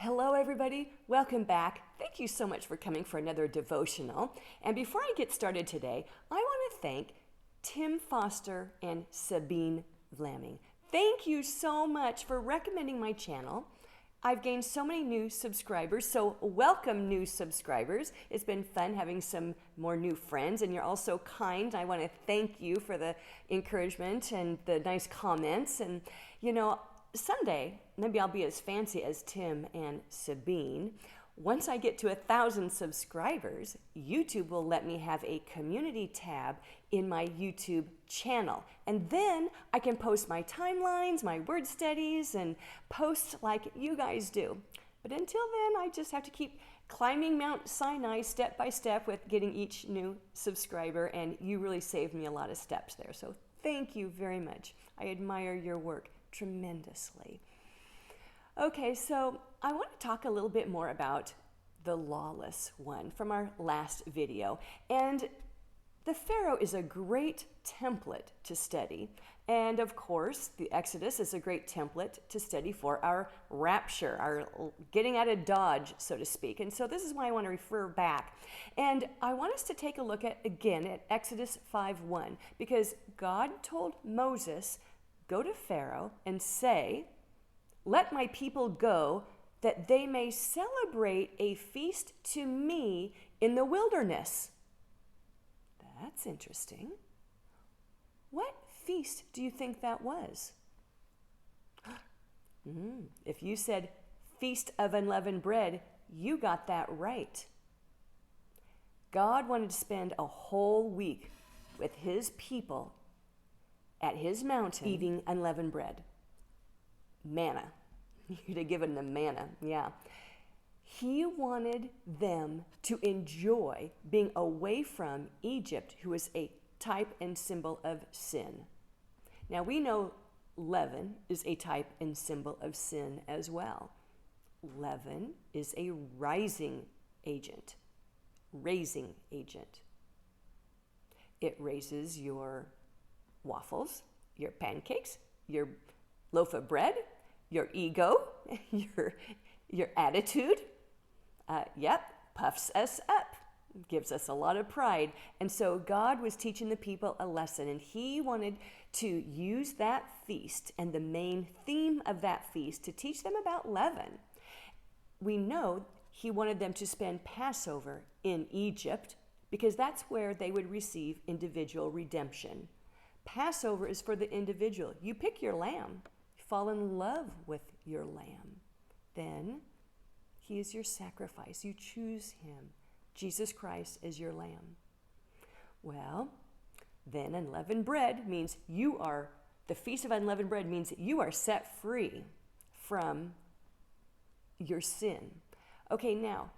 Hello, everybody. Welcome back. Thank you so much for coming for another devotional. And before I get started today, I want to thank Tim Foster and Sabine Vlamming. Thank you so much for recommending my channel. I've gained so many new subscribers, so welcome new subscribers. It's been fun having some more new friends, and you're all so kind. I want to thank you for the encouragement and the nice comments. And, someday, maybe I'll be as fancy as Tim and Sabine. Once I get to 1,000 subscribers, YouTube will let me have a community tab in my YouTube channel. And then I can post my timelines, my word studies, and posts like you guys do. But until then, I just have to keep climbing Mount Sinai step by step with getting each new subscriber, and you really saved me a lot of steps there. So thank you very much. I admire your work tremendously. Okay, so I want to talk a little bit more about the lawless one from our last video. And the Pharaoh is a great template to study. And of course, the Exodus is a great template to study for our rapture, our getting out of Dodge, so to speak. And so this is why I want to refer back. And I want us to take a look at Exodus 5:1, because God told Moses, go to Pharaoh and say, let my people go that they may celebrate a feast to me in the wilderness. That's interesting. What feast do you think that was? If you said Feast of Unleavened Bread, you got that right. God wanted to spend a whole week with his people at his mountain eating unleavened bread. Manna. You'd have given them manna, yeah. He wanted them to enjoy being away from Egypt, who is a type and symbol of sin. Now we know leaven is a type and symbol of sin as well. Leaven is a raising agent. It raises your waffles, your pancakes, your loaf of bread, your ego, your attitude. Puffs us up, gives us a lot of pride. And so God was teaching the people a lesson, and he wanted to use that feast and the main theme of that feast to teach them about leaven. We know he wanted them to spend Passover in Egypt because that's where they would receive individual redemption. Passover is for the individual. You pick your lamb, fall in love with your lamb. Then he is your sacrifice. You choose him. Jesus Christ is your lamb. Well, then unleavened bread means the Feast of Unleavened Bread means that you are set free from your sin. Okay, now,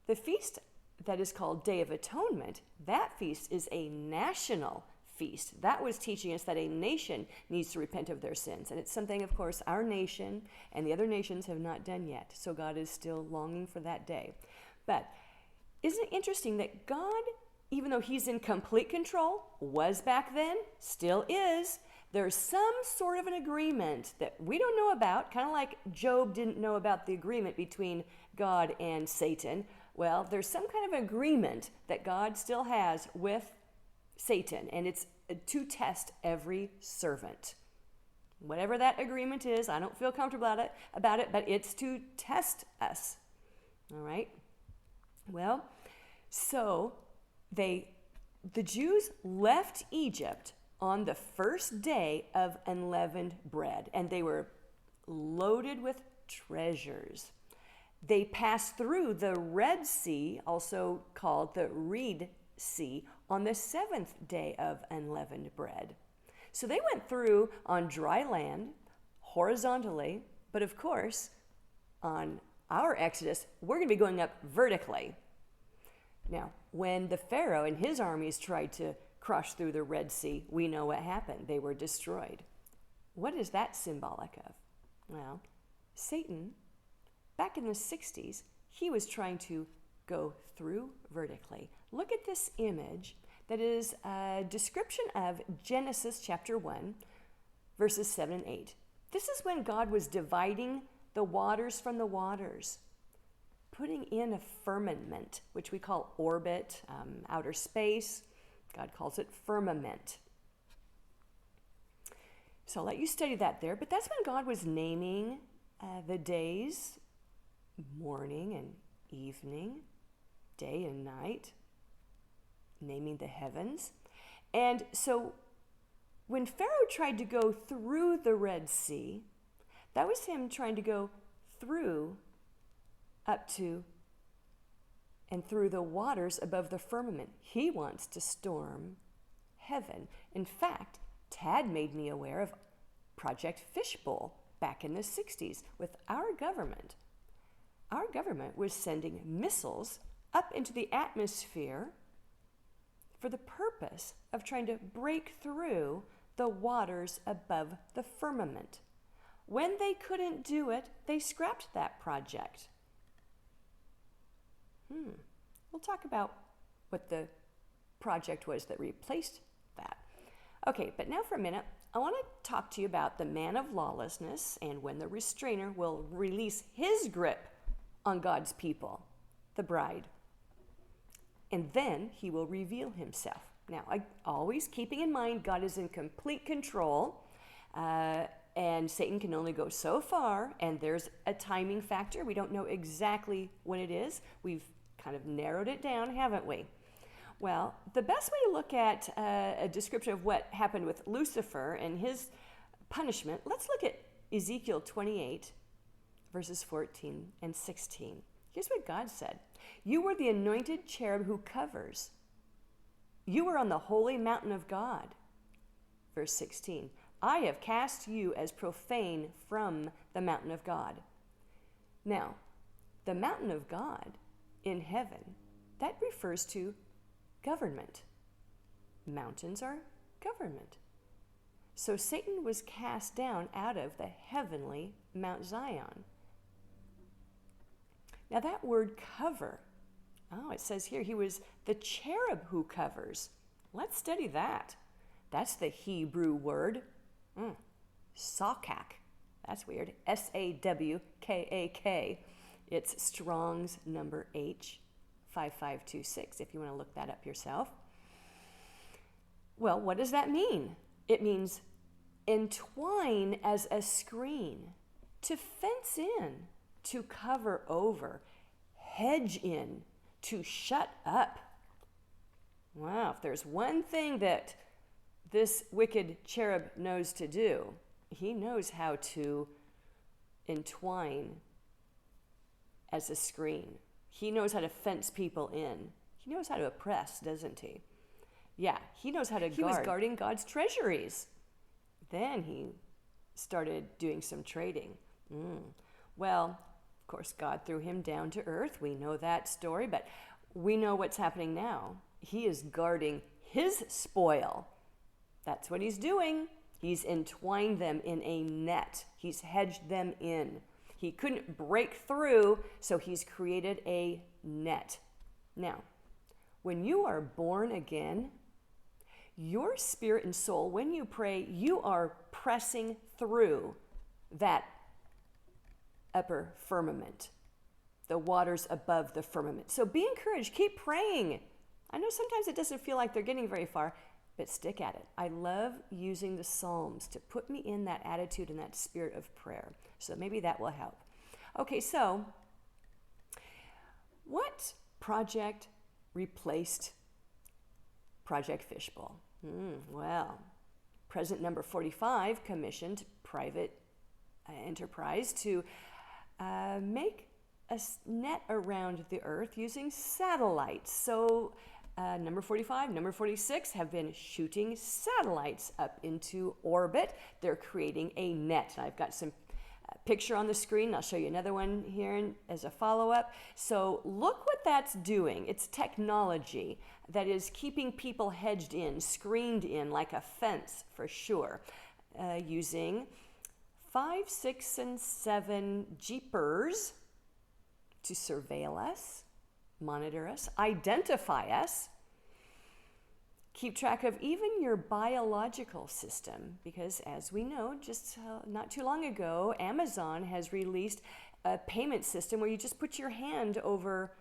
the feast that is called Day of Atonement, that feast is a national feast. That was teaching us that a nation needs to repent of their sins. And it's something, of course, our nation and the other nations have not done yet. So God is still longing for that day. But isn't it interesting that God, even though he's in complete control, was back then, still is, there's some sort of an agreement that we don't know about, kind of like Job didn't know about the agreement between God and Satan. Well, there's some kind of agreement that God still has with Satan, and it's to test every servant. Whatever that agreement is, I don't feel comfortable about it, but it's to test us. All right? Well, so the Jews left Egypt on the first day of unleavened bread, and they were loaded with treasures. They passed through the Red Sea, also called the Reed Sea, on the 7th day of unleavened bread. So they went through on dry land, horizontally, but of course, on our Exodus, we're going to be going up vertically. Now, when the Pharaoh and his armies tried to cross through the Red Sea, we know what happened. They were destroyed. What is that symbolic of? Well, Satan, back in the 60s, he was trying to go through vertically. Look at this image that is a description of Genesis chapter 1, verses 7 and 8. This is when God was dividing the waters from the waters. putting in a firmament, which we call orbit, outer space. God calls it firmament. So I'll let you study that there. But that's when God was naming the days, morning and evening, day and night, naming the heavens. And so when Pharaoh tried to go through the Red Sea, that was him trying to go through, up to, and through the waters above the firmament. He wants to storm heaven. In fact, Tad made me aware of Project Fishbowl back in the 60s with our government. Our government was sending missiles up into the atmosphere for the purpose of trying to break through the waters above the firmament. When they couldn't do it, they scrapped that project. We'll talk about what the project was that replaced that. Okay, but now for a minute, I want to talk to you about the man of lawlessness and when the restrainer will release his grip on God's people, the bride. And then he will reveal himself. Now, always keeping in mind God is in complete control, and Satan can only go so far, and there's a timing factor. We don't know exactly when it is. We've kind of narrowed it down, haven't we? Well, the best way to look at a description of what happened with Lucifer and his punishment, let's look at Ezekiel 28, verses 14 and 16. Here's what God said. You were the anointed cherub who covers. You were on the holy mountain of God. Verse 16. I have cast you as profane from the mountain of God. Now, the mountain of God in heaven, that refers to government. Mountains are government. So Satan was cast down out of the heavenly Mount Zion. Now that word cover, it says here he was the cherub who covers. Let's study that. That's the Hebrew word, sakak. That's weird. S-A-W-K-A-K. It's Strong's number H5526, if you want to look that up yourself. Well, what does that mean? It means entwine as a screen, to fence in, to cover over, hedge in, to shut up. Wow, if there's one thing that this wicked cherub knows to do, he knows how to entwine as a screen. He knows how to fence people in. He knows how to oppress, doesn't he? Yeah, he knows how to guard. He was guarding God's treasuries. Then he started doing some trading. Well, of course, God threw him down to earth. We know that story, but we know what's happening now. He is guarding his spoil. That's what he's doing. He's entwined them in a net. He's hedged them in. He couldn't break through, so he's created a net. Now, when you are born again, your spirit and soul, when you pray, you are pressing through that upper firmament, the waters above the firmament. So be encouraged. Keep praying. I know sometimes it doesn't feel like they're getting very far, but stick at it. I love using the Psalms to put me in that attitude and that spirit of prayer. So maybe that will help. Okay, so what project replaced Project Fishbowl? Well, President number 45 commissioned private enterprise to make a net around the earth using satellites. So number 45, number 46 have been shooting satellites up into orbit. They're creating a net. I've got some picture on the screen. I'll show you another one here as a follow-up. So look what that's doing. It's technology that is keeping people hedged in, screened in like a fence for sure, using 5, 6, and 7 jeepers to surveil us, monitor us, identify us, keep track of even your biological system, because as we know, just not too long ago, Amazon has released a payment system where you just put your hand over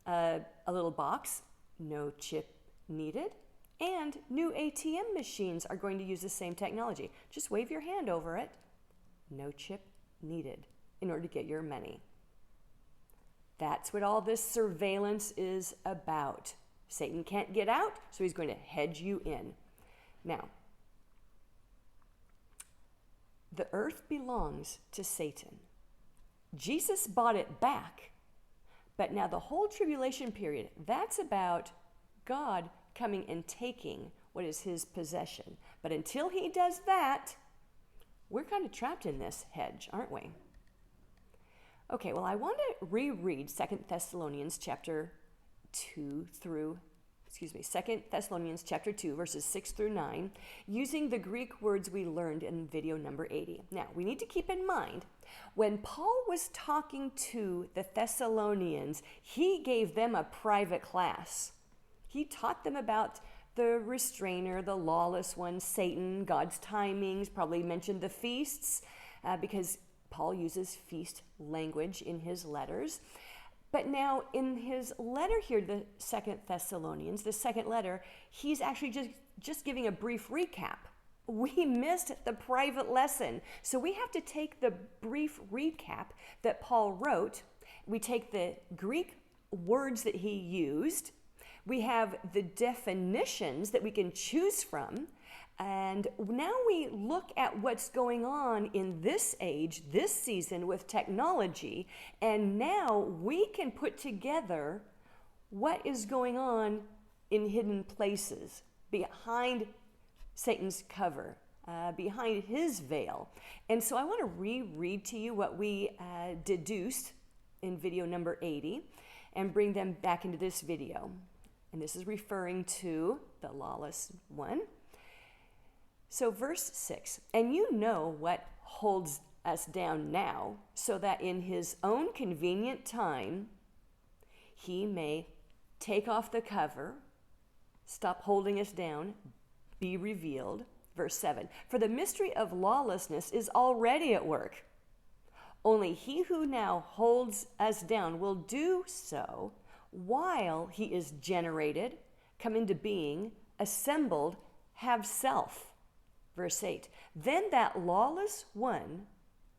a little box, no chip needed, and new ATM machines are going to use the same technology. Just wave your hand over it, no chip needed in order to get your money. That's what all this surveillance is about. Satan can't get out, so he's going to hedge you in. Now, the earth belongs to Satan. Jesus bought it back. But now the whole tribulation period, that's about God coming and taking what is his possession. But until he does that, we're kind of trapped in this hedge, aren't we? Okay, well, I want to reread 2 Thessalonians chapter 2, verses 6 through 9, using the Greek words we learned in video number 80. Now, we need to keep in mind, when Paul was talking to the Thessalonians, he gave them a private class. He taught them about the Restrainer, the lawless one, Satan, God's timings, probably mentioned the feasts, because Paul uses feast language in his letters. But now in his letter here, the 2 Thessalonians, the second letter, he's actually just giving a brief recap. We missed the private lesson. So we have to take the brief recap that Paul wrote. We take the Greek words that he used. We have the definitions that we can choose from. And now we look at what's going on in this age, this season with technology, and now we can put together what is going on in hidden places, behind Satan's cover, behind his veil. And so I want to reread to you what we deduced in video number 80 and bring them back into this video. And this is referring to the lawless one. So verse 6, and you know what holds us down now, so that in his own convenient time, he may take off the cover, stop holding us down, be revealed. Verse 7, for the mystery of lawlessness is already at work. Only he who now holds us down will do so while he is generated, come into being, assembled, have self. Verse 8, then that lawless one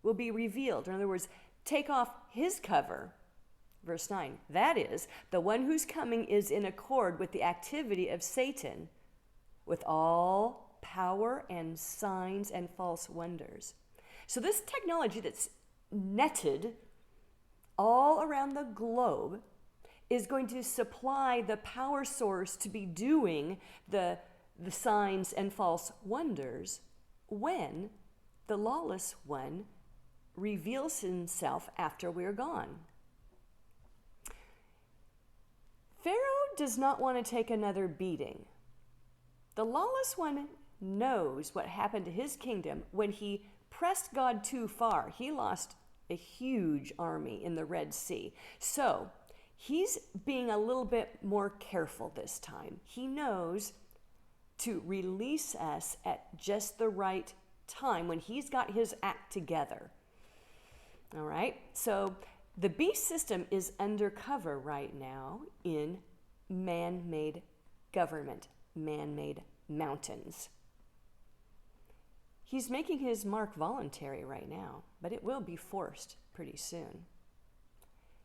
will be revealed. In other words, take off his cover. Verse 9, that is, the one whose coming is in accord with the activity of Satan, with all power and signs and false wonders. So this technology that's netted all around the globe is going to supply the power source to be doing the signs and false wonders when the lawless one reveals himself after we're gone. Pharaoh does not want to take another beating. The lawless one knows what happened to his kingdom when he pressed God too far. He lost a huge army in the Red Sea. So he's being a little bit more careful this time. He knows to release us at just the right time when he's got his act together. All right, so the beast system is undercover right now in man-made government, man-made mountains. He's making his mark voluntary right now, but it will be forced pretty soon.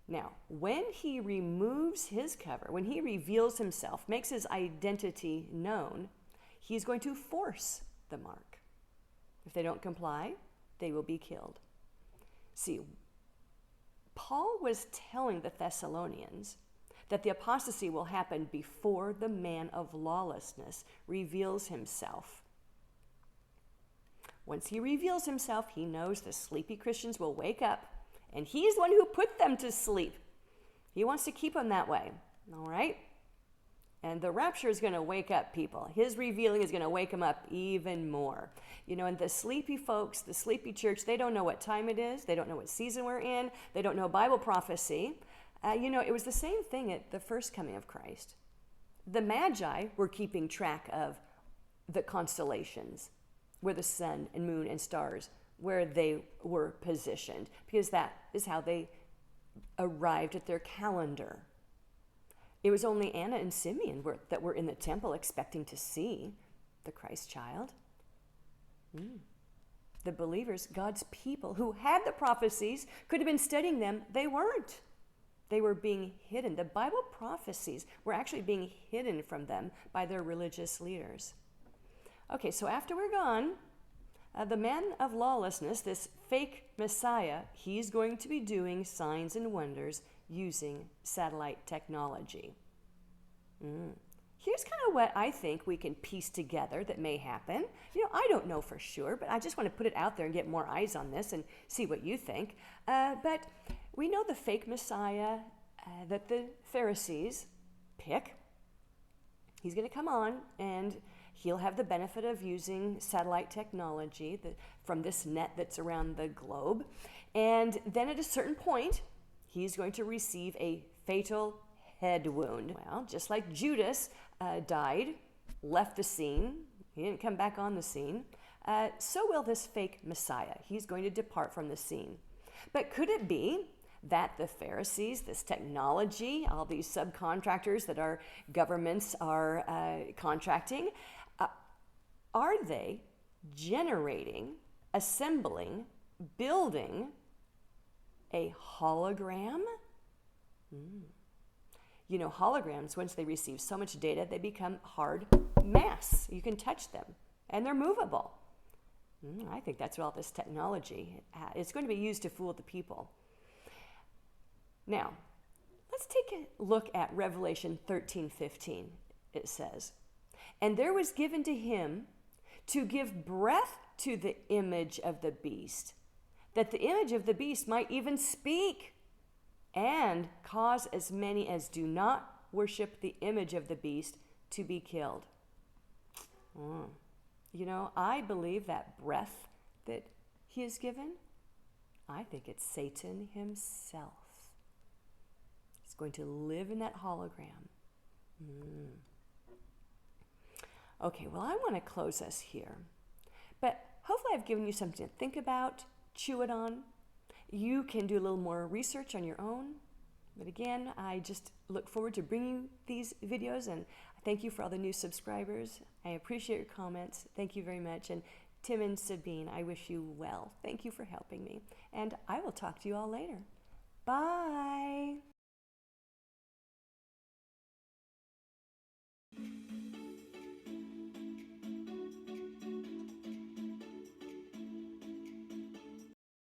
Now, when he removes his cover, when he reveals himself, makes his identity known, he's going to force the mark. If they don't comply, they will be killed. See, Paul was telling the Thessalonians that the apostasy will happen before the man of lawlessness reveals himself. Once he reveals himself, he knows the sleepy Christians will wake up, and he's the one who put them to sleep. He wants to keep them that way, all right? And the rapture is going to wake up people. His revealing is going to wake them up even more. You know, and the sleepy folks, the sleepy church, they don't know what time it is. They don't know what season we're in. They don't know Bible prophecy. It was the same thing at the first coming of Christ. The Magi were keeping track of the constellations, where the sun and moon and stars where they were positioned, because that is how they arrived at their calendar. It was only Anna and Simeon that were in the temple expecting to see the Christ child. The believers, God's people who had the prophecies, could have been studying them. They weren't. They were being hidden. The Bible prophecies were actually being hidden from them by their religious leaders. Okay, so after we're gone, the man of lawlessness, this fake Messiah, he's going to be doing signs and wonders using satellite technology. Here's kind of what I think we can piece together that may happen. I don't know for sure, but I just want to put it out there and get more eyes on this and see what you think. But we know the fake Messiah that the Pharisees pick. He's going to come on, and he'll have the benefit of using satellite technology from this net that's around the globe. And then at a certain point, he's going to receive a fatal head wound. Well, just like Judas died, left the scene, he didn't come back on the scene, so will this fake Messiah. He's going to depart from the scene. But could it be that the Pharisees, this technology, all these subcontractors that our governments are contracting, are they generating, assembling, building a hologram? Holograms, once they receive so much data, they become hard mass. You can touch them, and they're movable. I think that's what all this technology is going to be used to fool the people. Now, let's take a look at Revelation 13:15. It says, "And there was given to him to give breath to the image of the beast, that the image of the beast might even speak, and cause as many as do not worship the image of the beast to be killed." I believe that breath that he is given, I think it's Satan himself. He's going to live in that hologram. Okay, well, I want to close us here. But hopefully I've given you something to think about, chew it on. You can do a little more research on your own. But again, I just look forward to bringing these videos, and thank you for all the new subscribers. I appreciate your comments. Thank you very much. And Tim and Sabine, I wish you well. Thank you for helping me. And I will talk to you all later. Bye.